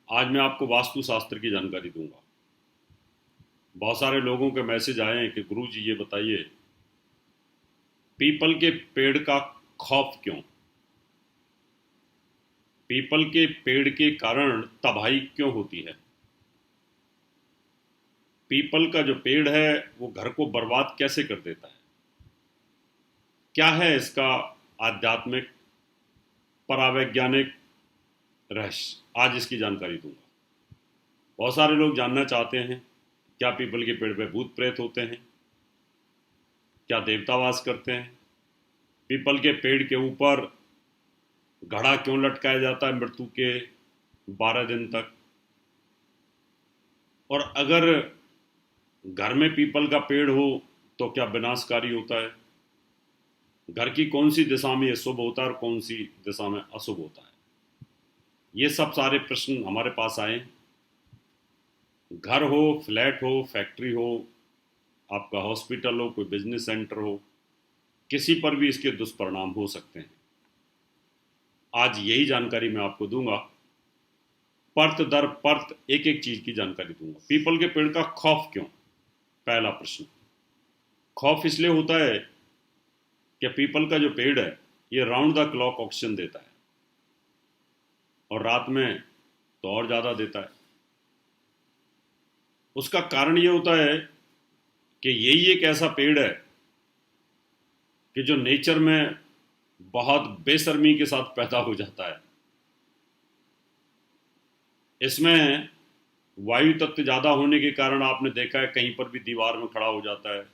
आज मैं आपको वास्तु शास्त्र की जानकारी दूंगा। बहुत सारे लोगों के मैसेज आए हैं कि गुरुजी ये बताइए, पीपल के पेड़ का खौफ क्यों? पीपल के पेड़ के कारण तबाही क्यों होती है? पीपल का जो पेड़ है वो घर को बर्बाद कैसे कर देता है? क्या है इसका आध्यात्मिक परावैज्ञानिक रहस्य? आज इसकी जानकारी दूंगा। बहुत सारे लोग जानना चाहते हैं, क्या पीपल के पेड़ पे भूत प्रेत होते हैं? क्या देवता वास करते हैं? पीपल के पेड़ के ऊपर घड़ा क्यों लटकाया जाता है मृत्यु के 12 दिन तक? और अगर घर में पीपल का पेड़ हो तो क्या विनाशकारी होता है? घर की कौन सी दिशा में ये शुभ होता है और कौन सी दिशा में अशुभ होता है? ये सब सारे प्रश्न हमारे पास आए। घर हो, फ्लैट हो, फैक्ट्री हो, आपका हॉस्पिटल हो, कोई बिजनेस सेंटर हो, किसी पर भी इसके दुष्परिणाम हो सकते हैं। आज यही जानकारी मैं आपको दूंगा, परत दर परत एक एक चीज की जानकारी दूंगा। पीपल के पेड़ का खौफ क्यों? पहला प्रश्न, खौफ इसलिए होता है कि पीपल का जो पेड़ है ये राउंड द क्लॉक ऑक्सीजन देता है और रात में तो और ज़्यादा देता है। उसका कारण ये होता है कि यही एक ऐसा पेड़ है कि जो नेचर में बहुत बेशर्मी के साथ पैदा हो जाता है। इसमें वायु तत्व ज़्यादा होने के कारण आपने देखा है कहीं पर भी दीवार में खड़ा हो जाता है,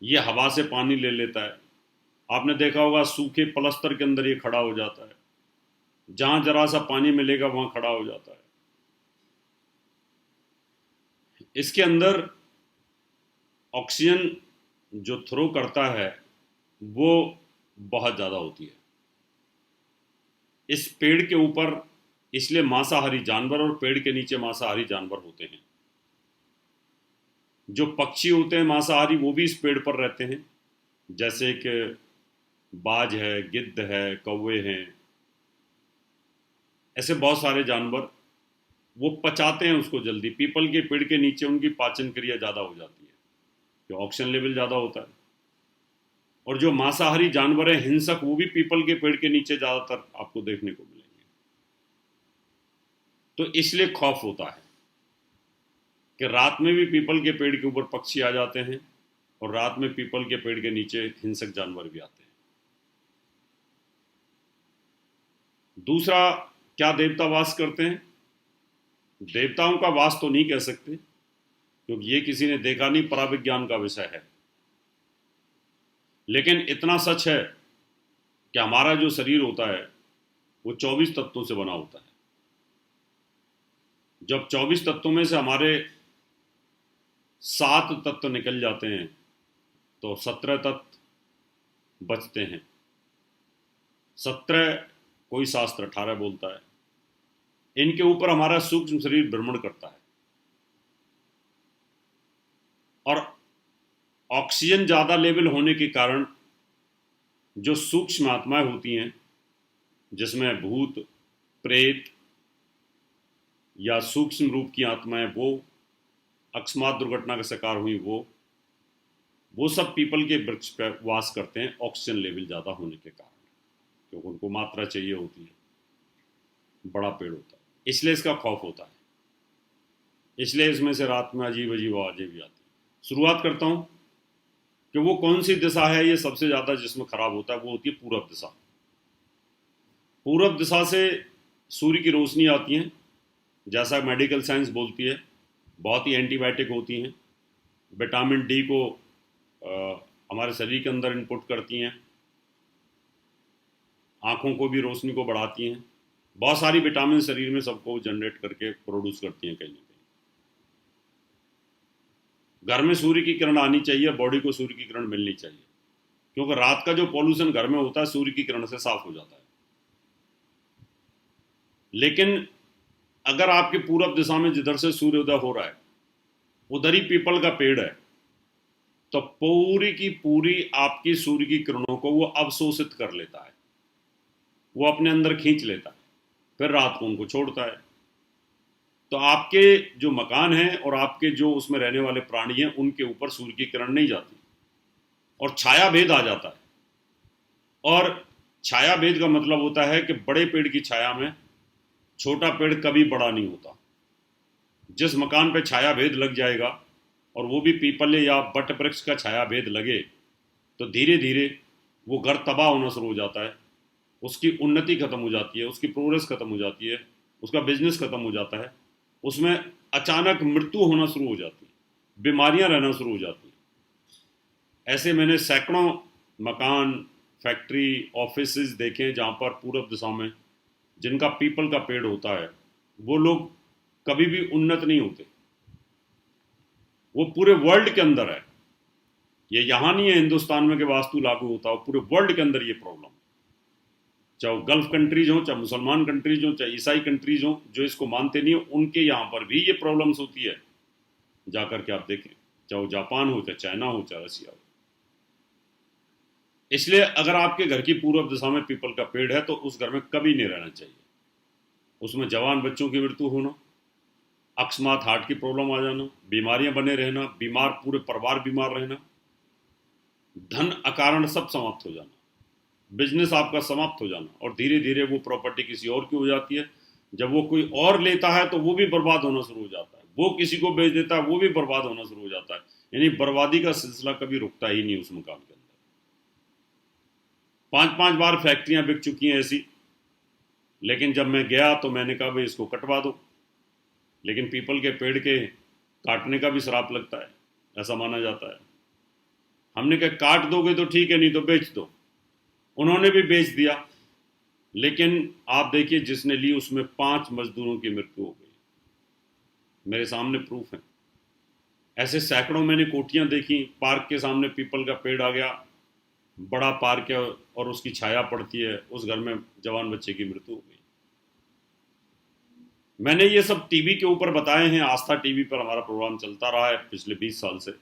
ये हवा से पानी ले लेता है। आपने देखा होगा सूखे पलस्तर के अंदर ये खड़ा हो जाता है, जहां जरा सा पानी मिलेगा वहां खड़ा हो जाता है। इसके अंदर ऑक्सीजन जो थ्रो करता है वो बहुत ज़्यादा होती है। इस पेड़ के ऊपर इसलिए मांसाहारी जानवर और पेड़ के नीचे मांसाहारी जानवर होते हैं। जो पक्षी होते हैं मांसाहारी वो भी इस पेड़ पर रहते हैं, जैसे कि बाज है, गिद्ध है, कौवे हैं। ऐसे बहुत सारे जानवर वो पचाते हैं उसको जल्दी। पीपल के पेड़ के नीचे उनकी पाचन क्रिया ज़्यादा हो जाती है, जो ऑक्सीजन लेवल ज़्यादा होता है। और जो मांसाहारी जानवर हैं, हिंसक, वो भी पीपल के पेड़ के नीचे ज़्यादातर आपको देखने को मिलेंगे। तो इसलिए खौफ होता है कि रात में भी पीपल के पेड़ के ऊपर पक्षी आ जाते हैं और रात में पीपल के पेड़ के नीचे हिंसक जानवर भी आते हैं। दूसरा, क्या देवता वास करते हैं? देवताओं का वास तो नहीं कह सकते, क्योंकि ये किसी ने देखा नहीं, पराविज्ञान का विषय है। लेकिन इतना सच है कि हमारा जो शरीर होता है वो 24 तत्वों से बना होता है। जब 24 तत्वों में से हमारे 7 तत्व निकल जाते हैं तो 17 तत्व बचते हैं। 17, कोई शास्त्र 18 बोलता है। इनके ऊपर हमारा सूक्ष्म शरीर भ्रमण करता है और ऑक्सीजन ज़्यादा लेवल होने के कारण जो सूक्ष्म आत्माएं होती हैं, जिसमें भूत, प्रेत या सूक्ष्म रूप की आत्माएं, वो अकस्मात दुर्घटना का शिकार हुई, वो सब पीपल के वृक्ष पर वास करते हैं ऑक्सीजन लेवल ज़्यादा होने के कारण, क्योंकि उनको मात्रा चाहिए होती है, बड़ा पेड़ होता है। इसलिए इसका खौफ होता है। इसलिए इसमें से रात में अजीब अजीब आवाज़ें भी आती हैं। शुरुआत करता हूँ कि वो कौन सी दिशा है ये सबसे ज़्यादा जिसमें खराब होता है, वो होती है पूरब दिशा। पूरब दिशा से सूर्य की रोशनी आती है, जैसा मेडिकल साइंस बोलती है, बहुत ही एंटीबायोटिक होती हैं, विटामिन डी को हमारे शरीर के अंदर इनपुट करती हैं, आँखों को भी रोशनी को बढ़ाती हैं, बहुत सारी विटामिन शरीर में सबको जनरेट करके प्रोड्यूस करती हैं कहीं ना कहीं। घर में सूर्य की किरण आनी चाहिए, बॉडी को सूर्य की किरण मिलनी चाहिए, क्योंकि रात का जो पॉल्यूशन घर में होता है सूर्य की किरण से साफ हो जाता है। लेकिन अगर आपके पूरब दिशा में जिधर से सूर्योदय हो रहा है उधर ही पीपल का पेड़ है, तो पूरी की पूरी आपकी सूर्य की किरणों को वो अवशोषित कर लेता है, वो अपने अंदर खींच लेता है, फिर रात को उनको छोड़ता है। तो आपके जो मकान हैं और आपके जो उसमें रहने वाले प्राणी हैं उनके ऊपर सूर्य की किरण नहीं जाती और छाया भेद आ जाता है। और छाया भेद का मतलब होता है कि बड़े पेड़ की छाया में छोटा पेड़ कभी बड़ा नहीं होता। जिस मकान पे छाया भेद लग जाएगा, और वो भी पीपल या बट वृक्ष का छाया भेद लगे, तो धीरे धीरे वो घर तबाह होना शुरू हो जाता है, उसकी उन्नति खत्म हो जाती है, उसकी प्रोग्रेस खत्म हो जाती है, उसका बिजनेस खत्म हो जाता है, उसमें अचानक मृत्यु होना शुरू हो जाती है, बीमारियां रहना शुरू हो जाती हैं। ऐसे मैंने सैकड़ों मकान, फैक्ट्री, ऑफिसेज देखे जहाँ पर पूरब दिशा में जिनका पीपल का पेड़ होता है, वो लोग कभी भी उन्नत नहीं होते। वो पूरे वर्ल्ड के अंदर है, ये यहाँ नहीं है हिंदुस्तान में कि वास्तु लागू होता हो, पूरे वर्ल्ड के अंदर ये प्रॉब्लम, चाहे गल्फ कंट्रीज हो, चाहे मुसलमान कंट्रीज हो, चाहे ईसाई कंट्रीज हो, जो इसको मानते नहीं हो, उनके यहाँ पर भी ये प्रॉब्लम्स होती है। जाकर के आप देखें, चाहे वो जापान हो, चाहे चाइना हो, चाहे रसिया हो। इसलिए अगर आपके घर की पूर्व दिशा में पीपल का पेड़ है तो उस घर में कभी नहीं रहना चाहिए। उसमें जवान बच्चों की मृत्यु होना, अकस्मात हार्ट की प्रॉब्लम आ जाना, बीमारियां बने रहना, बीमार पूरे परिवार बीमार रहना, धन अकारण सब समाप्त हो जाना, बिजनेस आपका समाप्त हो जाना, और धीरे धीरे वो प्रॉपर्टी किसी और की हो जाती है। जब वो कोई और लेता है तो वो भी बर्बाद होना शुरू हो जाता है, वो किसी को बेच देता है, वो भी बर्बाद होना शुरू हो जाता है। यानी बर्बादी का सिलसिला कभी रुकता ही नहीं उस मकान के अंदर। 5-5 बार फैक्ट्रियां बिक चुकी हैं ऐसी, लेकिन जब मैं गया तो मैंने कहा भाई इसको कटवा दो, लेकिन पीपल के पेड़ के काटने का भी श्राप लगता है, ऐसा माना जाता है। हमने कहा काट दोगे तो ठीक है, नहीं तो बेच दो। उन्होंने भी बेच दिया, लेकिन आप देखिए जिसने ली उसमें 5 मजदूरों की मृत्यु हो गई, मेरे सामने प्रूफ है। ऐसे सैकड़ों मैंने कोठियां देखी, पार्क के सामने पीपल का पेड़ आ गया, बड़ा पार्क है और उसकी छाया पड़ती है, उस घर में जवान बच्चे की मृत्यु हो गई। मैंने ये सब टीवी के ऊपर बताए हैं, आस्था टीवी पर हमारा प्रोग्राम चलता रहा है पिछले 20 साल से।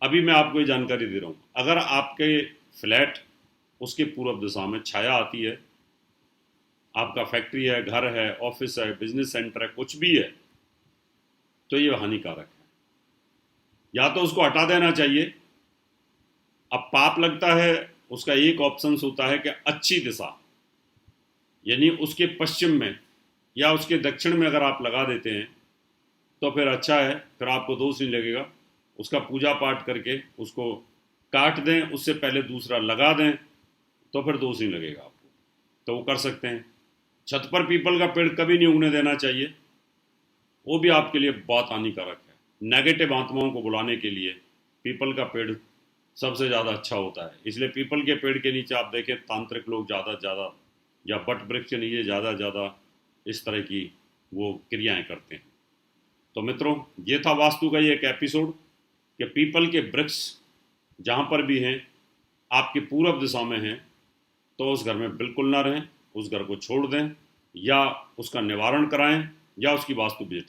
अभी मैं आपको ये जानकारी दे रहा हूँ, अगर आपके फ्लैट उसके पूर्व दिशा में छाया आती है, आपका फैक्ट्री है, घर है, ऑफिस है, बिजनेस सेंटर है, कुछ भी है, तो ये हानिकारक है। या तो उसको हटा देना चाहिए। अब पाप लगता है, उसका एक ऑप्शन होता है कि अच्छी दिशा, यानी उसके पश्चिम में या उसके दक्षिण में अगर आप लगा देते हैं तो फिर अच्छा है, फिर आपको दोष नहीं लगेगा। उसका पूजा पाठ करके उसको काट दें, उससे पहले दूसरा लगा दें, तो फिर दोष नहीं लगेगा आपको, तो वो कर सकते हैं। छत पर पीपल का पेड़ कभी नहीं उगने देना चाहिए, वो भी आपके लिए बहुत हानिकारक है। नेगेटिव आत्माओं को बुलाने के लिए पीपल का पेड़ सबसे ज़्यादा अच्छा होता है। इसलिए पीपल के पेड़ के नीचे आप देखें तांत्रिक लोग ज़्यादा या बट वृक्ष के नीचे ज़्यादा इस तरह की वो क्रियाएं करते हैं। तो मित्रों, ये था वास्तु का ये एक एपिसोड कि पीपल के वृक्ष जहाँ पर भी हैं, आपकी पूरब दिशा में हैं, तो उस घर में बिल्कुल ना रहें, उस घर को छोड़ दें, या उसका निवारण कराएं, या उसकी वास्तु विजिट